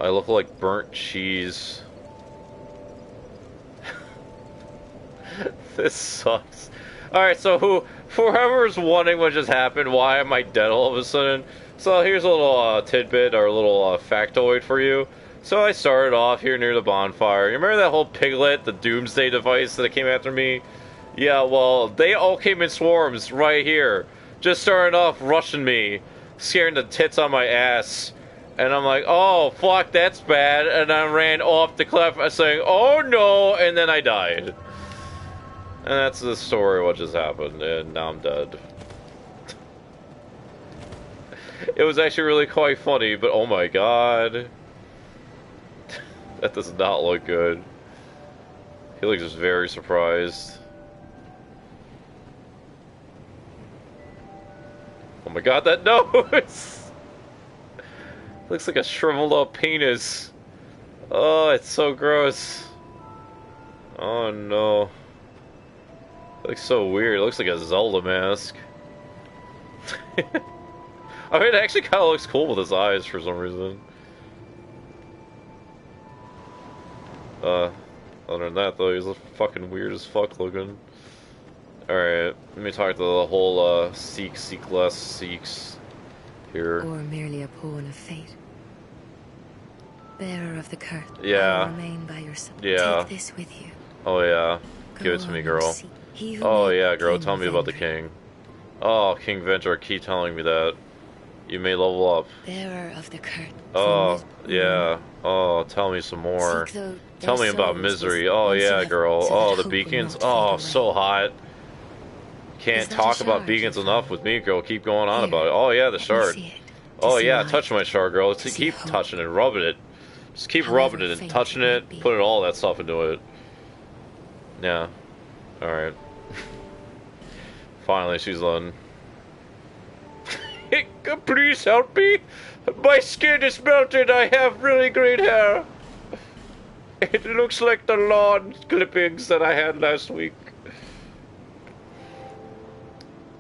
I look like burnt cheese. This sucks. Alright, so whoever's wondering what just happened, why am I dead all of a sudden? So here's a little tidbit or a little factoid for you. So I started off here near the bonfire. You remember that whole piglet, the doomsday device that came after me? Yeah, well, they all came in swarms right here. Just started off rushing me, scaring the tits on my ass. And I'm like, oh, fuck, that's bad. And I ran off the cliff saying, oh no, and then I died. And that's the story of what just happened, and now I'm dead. It was actually really quite funny, but oh my god. That does not look good. He looks just very surprised. Oh my god, that nose! Looks like a shriveled up penis. Oh, it's so gross. Oh no. It looks so weird. It looks like a Zelda mask. I mean, it actually kind of looks cool with his eyes for some reason. Other than that, though, he's fucking weird as fuck looking. Alright, let me talk to the whole, seek less Sikhs here. Or merely a pawn of fate. Bearer of the curse. Yeah. Remain by your side. Yeah. Take this with you. Oh, yeah. Give it to me, girl. Oh, yeah, girl, tell me about the king. Oh, King Venture, keep telling me that. You may level up. Bearer of the curse. Oh, yeah. Oh, tell me some more. Tell me about misery. Oh, yeah, girl. Oh, the beacons. Oh, so hot. Can't talk about beacons enough with me, girl. Keep going on about it. Oh, yeah, the shard. Oh, yeah, touch my shard, girl. Let's keep touching it, rubbing it. Just keep rubbing it and touching it, putting all that stuff into it. Yeah. Alright. Finally, she's done. Please help me. My skin is melted. I have really green hair. It looks like the lawn clippings that I had last week.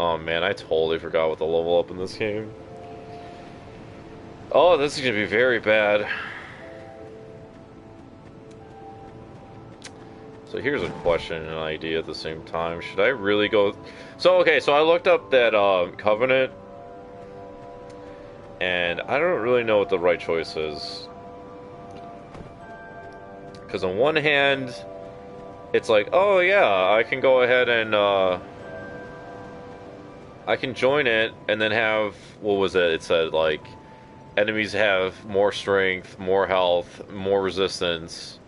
Oh man, I totally forgot what the level up in this game. Oh, this is gonna be very bad. So here's a question and an idea at the same time. Should I really go... So, okay, so I looked up that Covenant, and I don't really know what the right choice is. Because on one hand, it's like, oh yeah, I can go ahead and, I can join it, and then have, what was it? It said, like, enemies have more strength, more health, more resistance,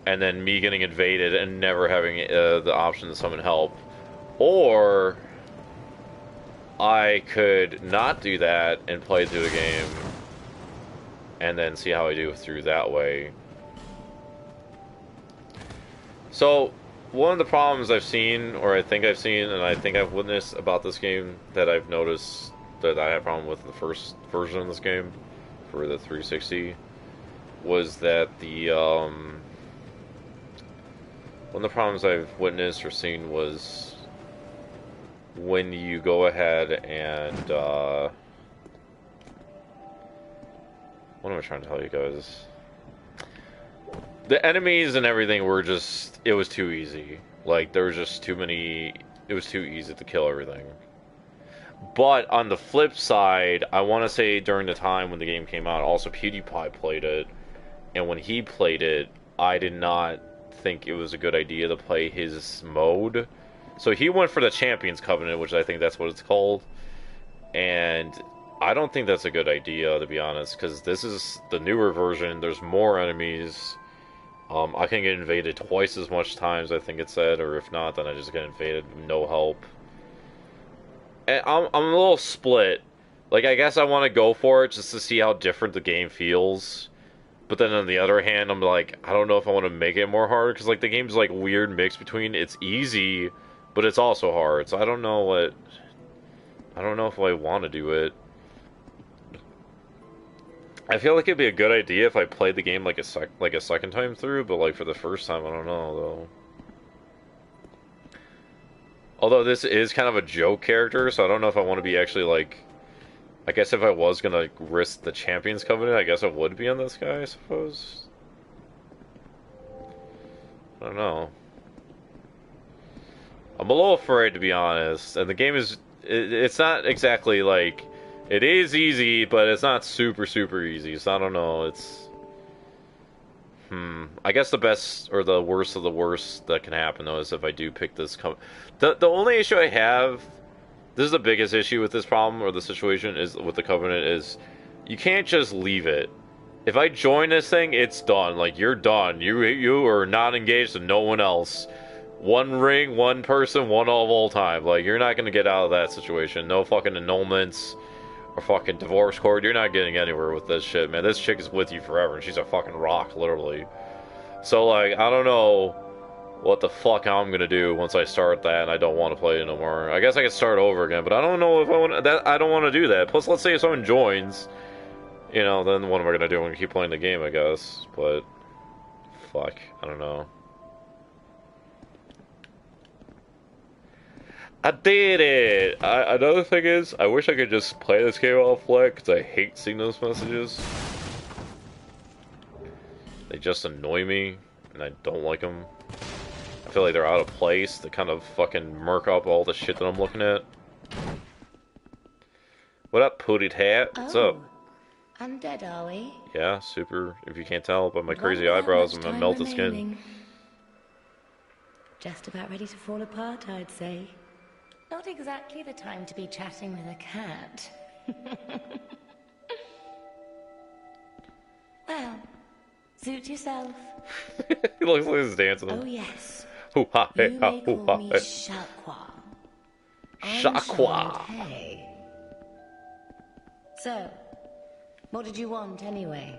and then me getting invaded and never having the option to summon help. Or I could not do that and play through the game and then see how I do through that way. So one of the problems I've seen, or I think I've seen, and I think I've witnessed about this game that I've noticed that I had a problem with the first version of this game for the 360 was that the one of the problems I've witnessed or seen was when you go ahead and, what am I trying to tell you guys? The enemies and everything were just, it was too easy. Like, there was just too many, it was too easy to kill everything. But on the flip side, I want to say during the time when the game came out, also PewDiePie played it, and when he played it, I did not think it was a good idea to play his mode. So he went for the Champions Covenant, which I think that's what it's called, and I don't think that's a good idea, to be honest, because this is the newer version. There's more enemies. I can get invaded twice as much times, I think it said, or if not, then I just get invaded with no help. And I'm a little split. Like, I guess I want to go for it just to see how different the game feels. But then on the other hand, I'm like, I don't know if I want to make it more hard, because like the game's like weird mix between it's easy, but it's also hard. So I don't know what, I don't know if I want to do it. I feel like it'd be a good idea if I played the game like a second time through, but like for the first time, I don't know though. Although this is kind of a joke character, so I don't know if I want to be actually like I guess if I was gonna risk the Champions Covenant, I guess I would be on this guy, I suppose. I don't know. I'm a little afraid, to be honest. And the game is... it's not exactly, like... It is easy, but it's not super, super easy. So I don't know, it's... I guess the best, or the worst of the worst that can happen, though, is if I do pick this... The only issue I have... This is the biggest issue with this problem, or the situation, is with the Covenant, is... You can't just leave it. If I join this thing, it's done. Like, you're done. You are not engaged to no one else. One ring, one person, one all time. Like, you're not gonna get out of that situation. No fucking annulments or fucking divorce court. You're not getting anywhere with this shit, man. This chick is with you forever, and she's a fucking rock, literally. So, like, I don't know what the fuck I'm gonna do once I start that and I don't want to play it no more. I guess I could start over again, but I don't know if I want that. I don't want to do that. Plus, let's say if someone joins, you know, then what am I gonna do? I'm gonna keep playing the game, I guess. But fuck, I don't know. I did it! Another thing is, I wish I could just play this game off flick, because I hate seeing those messages. They just annoy me, and I don't like them. I feel like they're out of place. They kind of fucking murk up all the shit that I'm looking at. What up, Pootied Hat? What's up? Undead, are we? Yeah, super. If you can't tell by my crazy eyebrows and my melted skin. Just about ready to fall apart, I'd say. Not exactly the time to be chatting with a cat. Well, suit yourself. He looks like he's dancing. Oh yes. Hoo ha hey You ha may hoo call ha me hey. Shaqua. Shaqua. Hey. So, what did you want anyway?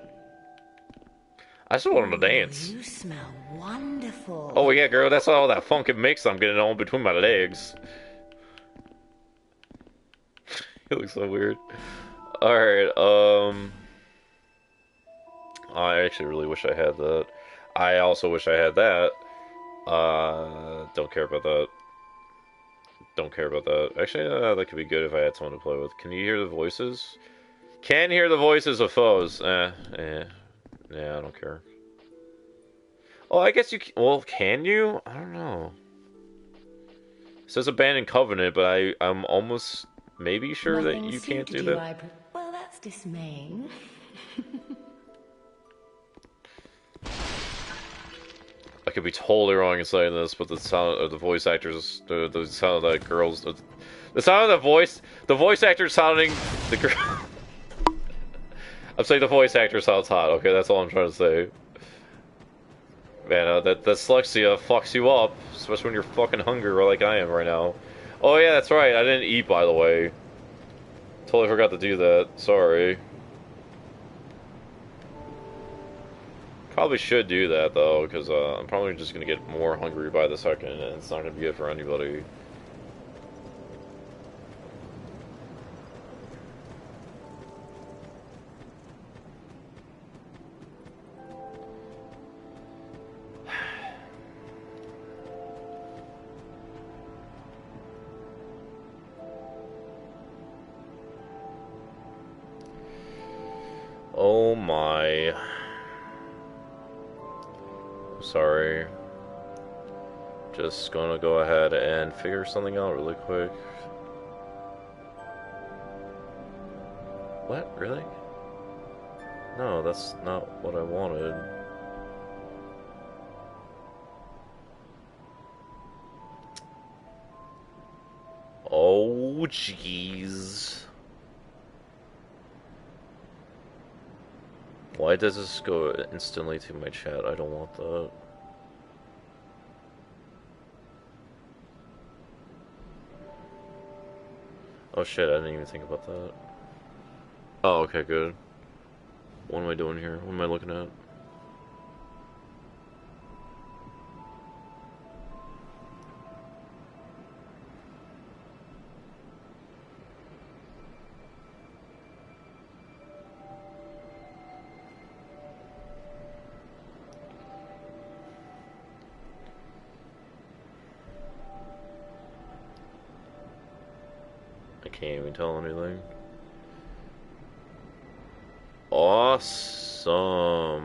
I just wanted to dance. You smell wonderful. Oh yeah, girl, that's all that funky mix I'm getting on between my legs. He looks so weird. Alright, I actually really wish I had that. I also wish I had that. Don't care about that. Don't care about that. Actually, that could be good if I had someone to play with. Can you hear the voices? Can hear the voices of foes. Yeah, I don't care. Oh, I guess you can. Well, can you? I don't know. It says Abandoned Covenant, but I'm almost maybe sure that you can't do that. Well, that's dismaying. I could be totally wrong in saying this, but the sound of the voice actors, the sound of that girl's, the sound of the voice actor sounding the girl. I'm saying the voice actor sounds hot. Okay, that's all I'm trying to say. Man, that dyslexia fucks you up, especially when you're fucking hungry like I am right now. Oh yeah, that's right. I didn't eat, by the way. Totally forgot to do that. Sorry. Probably should do that though, because I'm probably just gonna get more hungry by the second, and it's not gonna be good for anybody. Oh my. Sorry. Just gonna go ahead and figure something out really quick. What? Really? No, that's not what I wanted. Oh, jeez. Why does this go instantly to my chat? I don't want that. Oh shit, I didn't even think about that. Oh, okay, good. What am I doing here? What am I looking at? I can't even tell anything. awesome.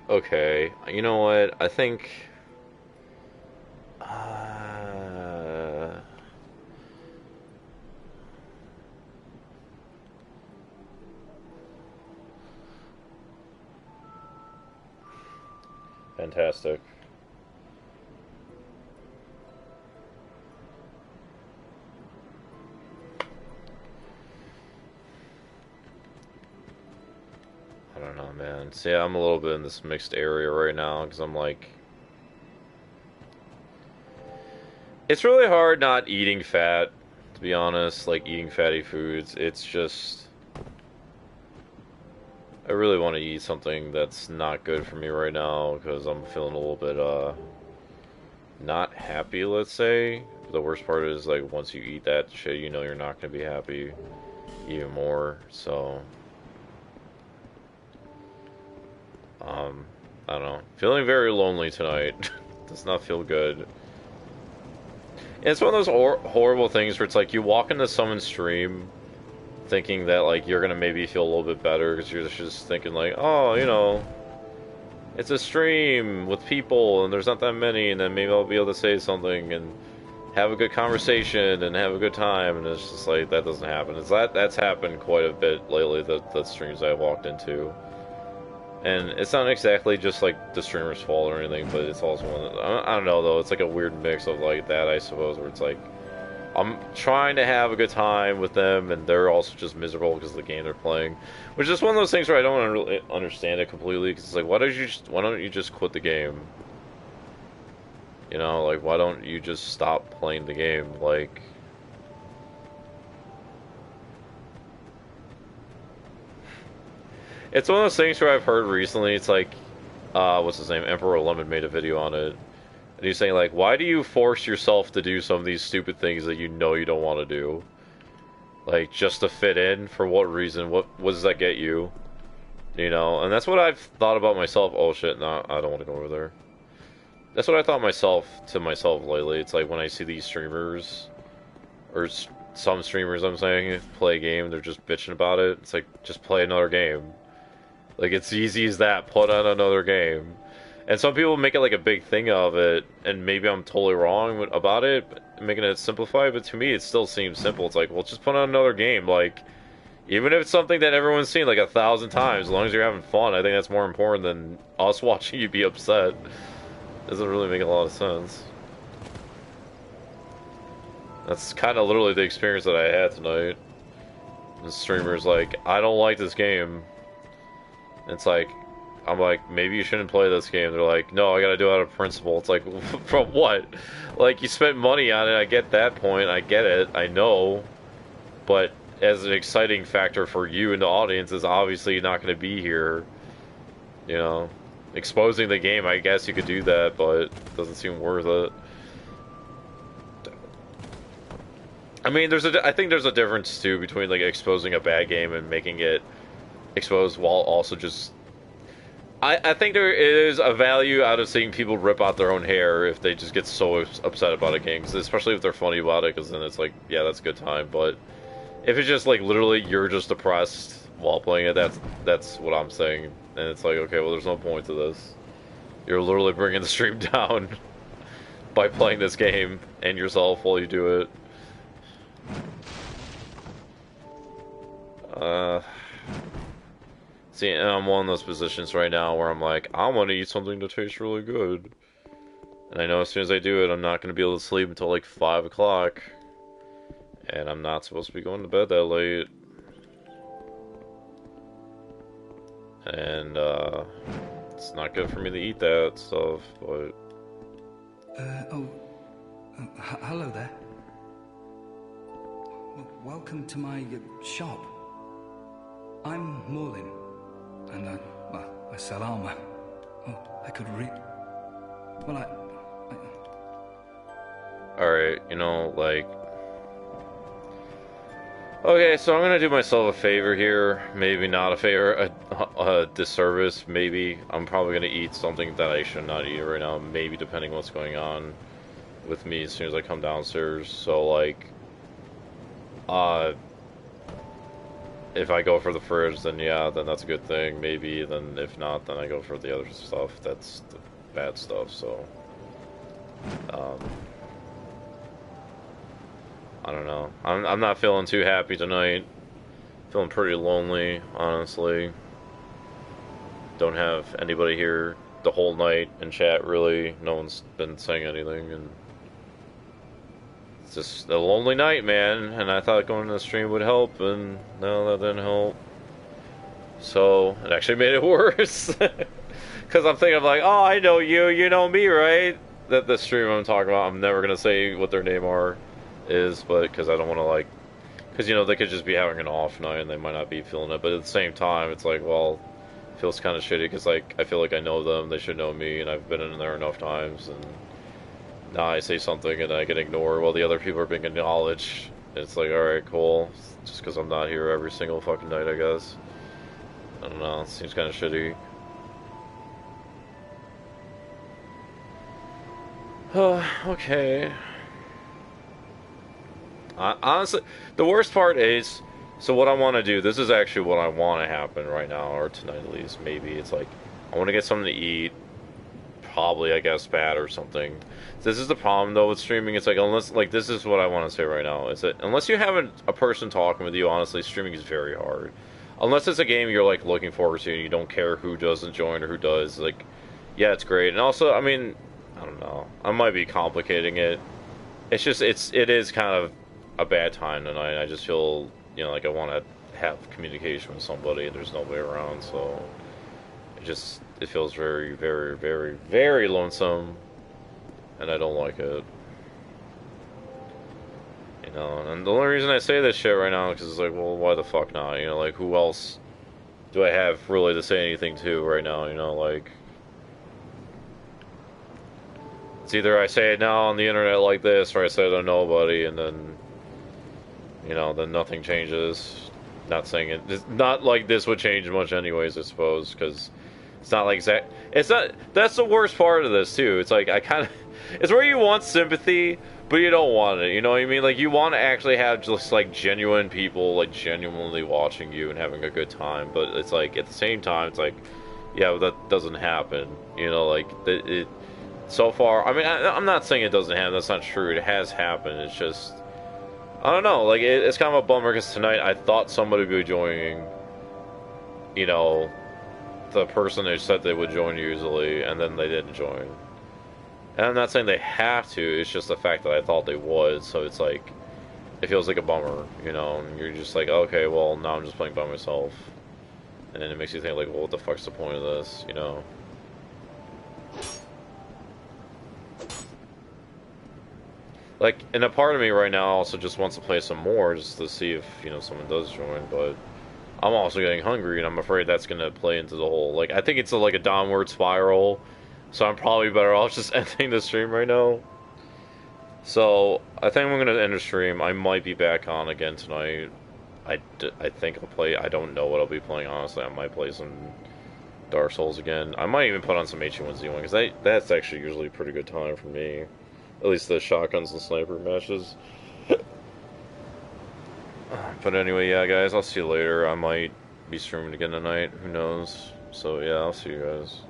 Okay, you know what? I think. Fantastic. I don't know, man. See, I'm a little bit in this mixed area right now because I'm like, it's really hard not eating fat, to be honest. Like eating fatty foods, it's just, I really want to eat something that's not good for me right now because I'm feeling a little bit not happy, let's say. The worst part is like once you eat that shit, you know you're not gonna be happy even more. So I don't know. Feeling very lonely tonight. Does not feel good. And it's one of those horrible things where it's like you walk into someone's stream thinking that like you're gonna maybe feel a little bit better because you're just thinking like, oh, you know, it's a stream with people and there's not that many, and then maybe I'll be able to say something and have a good conversation and have a good time, and it's just like that doesn't happen. That's happened quite a bit lately, the streams I walked into. And it's not exactly just like the streamer's fault or anything, but it's also one of I don't know though, it's like a weird mix of like that, I suppose, where it's like I'm trying to have a good time with them and they're also just miserable because of the game they're playing, which is one of those things where I don't really understand it completely, because it's like why don't you just quit the game? You know, like why don't you just stop playing the game? Like, it's one of those things where I've heard recently, it's like, what's his name? Emperor Lemon made a video on it. And he's saying, like, why do you force yourself to do some of these stupid things that you know you don't want to do? Like, just to fit in? For what reason? What does that get you? You know? And that's what I've thought about myself. Oh, shit, no, I don't want to go over there. That's what I thought to myself lately. It's like when I see these streamers, or some streamers, I'm saying, play a game, they're just bitching about it. It's like, just play another game. Like, it's easy as that. Put on another game. And some people make it like a big thing of it, and maybe I'm totally wrong about it, making it simplified, but to me it still seems simple. It's like, well, just put on another game. Like, even if it's something that everyone's seen like 1,000 times, as long as you're having fun, I think that's more important than us watching you be upset. Doesn't really make a lot of sense. That's kind of literally the experience that I had tonight. The streamer's like, I don't like this game. It's like, I'm like, maybe you shouldn't play this game. They're like, no, I gotta do it out of principle. It's like, from what? Like, you spent money on it, I get that point, I get it, I know. But as an exciting factor for you and the audience is obviously not gonna be here. You know? Exposing the game, I guess you could do that, but it doesn't seem worth it. I mean, I think there's a difference, too, between, like, exposing a bad game and making it exposed while also just... I think there is a value out of seeing people rip out their own hair if they just get so upset about a game, especially if they're funny about it, because then it's like, yeah, that's a good time, but if it's just, like, literally you're just depressed while playing it, that's what I'm saying, and it's like, okay, well, there's no point to this. You're literally bringing the stream down by playing this game and yourself while you do it. See, and I'm one of those positions right now where I'm like, I want to eat something that tastes really good. And I know as soon as I do it, I'm not going to be able to sleep until like 5 o'clock. And I'm not supposed to be going to bed that late. And, it's not good for me to eat that stuff, but... hello there. Welcome to my shop. I'm Morlin, and I sell armor. Oh, I could read. Well, Alright, you know, like... Okay, so I'm gonna do myself a favor here. Maybe not a favor, a disservice, maybe. I'm probably gonna eat something that I should not eat right now, maybe depending on what's going on with me as soon as I come downstairs. So, like... if I go for the fridge, then yeah, then that's a good thing, maybe. Then if not, then I go for the other stuff. That's the bad stuff, so... I don't know. I'm not feeling too happy tonight. Feeling pretty lonely, honestly. Don't have anybody here the whole night in chat, really. No one's been saying anything, and... It's just a lonely night, man, and I thought going to the stream would help, and no, that didn't help. So, it actually made it worse. Because I'm thinking, like, oh, I know you, you know me, right? That the stream I'm talking about, I'm never going to say what their name is, but because I don't want to, like, because, you know, they could just be having an off night and they might not be feeling it, but at the same time, it's like, well, it feels kind of shitty because, like, I feel like I know them, they should know me, and I've been in there enough times, and now I say something and I get ignored while the other people are being acknowledged. It's like, alright, cool, just because I'm not here every single fucking night, I guess. I don't know, it seems kind of shitty. Okay. Honestly, the worst part is, so what I want to do, this is actually what I want to happen right now, or tonight at least, maybe, it's like, I want to get something to eat, probably, I guess, bad or something. This is the problem, though, with streaming, it's like, unless, like, this is what I want to say right now, is that, unless you have a person talking with you, honestly, streaming is very hard. Unless it's a game you're, like, looking forward to, and you don't care who doesn't join or who does, like, yeah, it's great, and also, I mean, I don't know, I might be complicating it, it's just, it is kind of a bad time tonight. I just feel, you know, like I want to have communication with somebody and there's nobody around, so it feels very, very, very, very lonesome, and I don't like it. You know, and the only reason I say this shit right now is because it's like, well, why the fuck not? You know, like, who else do I have really to say anything to right now? You know, like, it's either I say it now on the internet like this, or I say it to nobody, and then, you know, then nothing changes. Not saying it. It's not like this would change much anyways, I suppose, because it's not like it's not... That's the worst part of this, too. It's like, I kind of... It's where you want sympathy, but you don't want it, you know what I mean? Like, you want to actually have just, like, genuine people, like, genuinely watching you and having a good time, but it's like, at the same time, it's like, yeah, but that doesn't happen, you know, like, so far, I mean, I'm not saying it doesn't happen, that's not true, it has happened, it's just... I don't know, like, it's kind of a bummer, because tonight I thought somebody would be joining, you know, the person who said they would join usually, and then they didn't join. And I'm not saying they have to, it's just the fact that I thought they would, so it's like, it feels like a bummer, you know, and you're just like, okay, well, now I'm just playing by myself. And then it makes you think, like, well, what the fuck's the point of this, you know? Like, and a part of me right now also just wants to play some more, just to see if, you know, someone does join, but I'm also getting hungry, and I'm afraid that's gonna play into the whole, like, I think it's like a downward spiral, so I'm probably better off just ending the stream right now. So, I think I'm gonna end the stream. I might be back on again tonight. I think I'll play, I don't know what I'll be playing, honestly. I might play some Dark Souls again. I might even put on some H1Z1, because that's actually usually a pretty good time for me. At least the shotguns and sniper matches. But anyway, yeah, guys, I'll see you later. I might be streaming again tonight. Who knows? So, yeah, I'll see you guys.